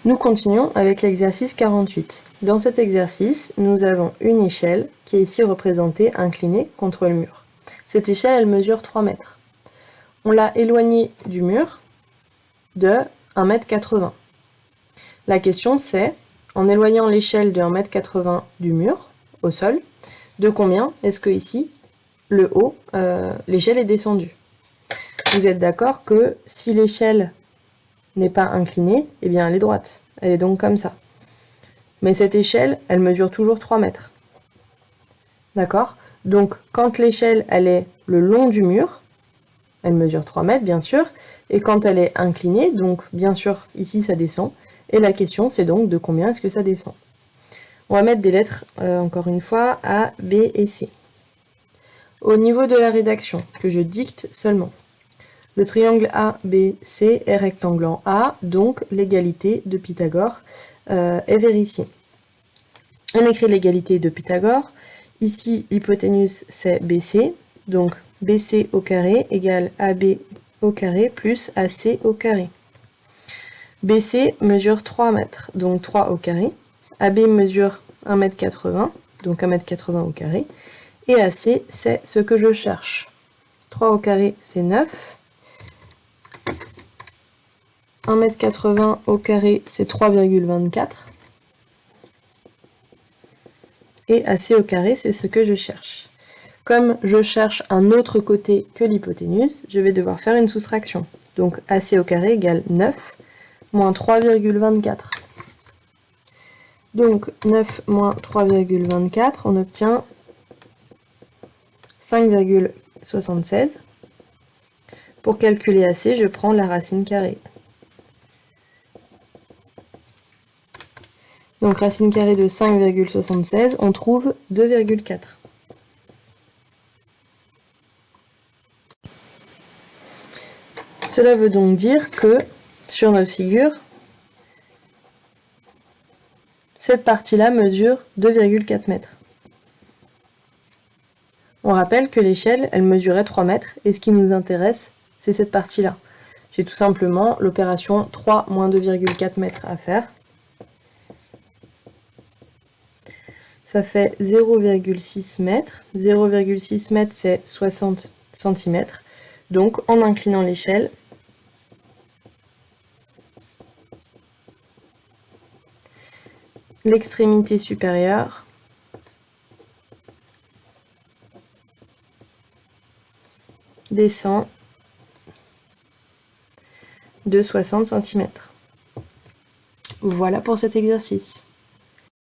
Nous continuons avec l'exercice 48. Dans cet exercice, nous avons une échelle qui est ici représentée inclinée contre le mur. Cette échelle, elle mesure 3 mètres. On l'a éloignée du mur de 1,80 m. La question c'est, en éloignant l'échelle de 1,80 m du mur, au sol, de combien est-ce que ici, le haut, l'échelle est descendue? Vous êtes d'accord que si l'échelle n'est pas inclinée, eh bien elle est droite. Elle est donc comme ça. Mais cette échelle, elle mesure toujours 3 mètres. D'accord? Donc quand l'échelle, elle est le long du mur, elle mesure 3 mètres bien sûr, et quand elle est inclinée, donc bien sûr ici ça descend, et la question c'est donc de combien est-ce que ça descend? On va mettre des lettres, encore une fois, A, B et C. Au niveau de la rédaction, que je dicte seulement. Le triangle ABC est rectangle en A, donc l'égalité de Pythagore est vérifiée. On écrit l'égalité de Pythagore. Ici, l'hypoténuse c'est BC, donc BC au carré égale AB au carré plus AC au carré. BC mesure 3 mètres, donc 3 au carré. AB mesure 1,80 m, donc 1,80 m au carré. Et AC, c'est ce que je cherche. 3 au carré, c'est 9. 1,80 m au carré, c'est 3,24. Et AC au carré, c'est ce que je cherche. Comme je cherche un autre côté que l'hypoténuse, je vais devoir faire une soustraction. Donc AC au carré égale 9 moins 3,24. Donc 9 moins 3,24, on obtient 5,76. Pour calculer AC, je prends la racine carrée. Donc racine carrée de 5,76, on trouve 2,4. Cela veut donc dire que, sur notre figure, cette partie-là mesure 2,4 mètres. On rappelle que l'échelle, elle mesurait 3 mètres, et ce qui nous intéresse, c'est cette partie-là. J'ai tout simplement l'opération 3 moins 2,4 mètres à faire. Ça fait 0,6 mètres. 0,6 mètres, c'est 60 cm. Donc, en inclinant l'échelle, l'extrémité supérieure descend de 60 cm. Voilà pour cet exercice.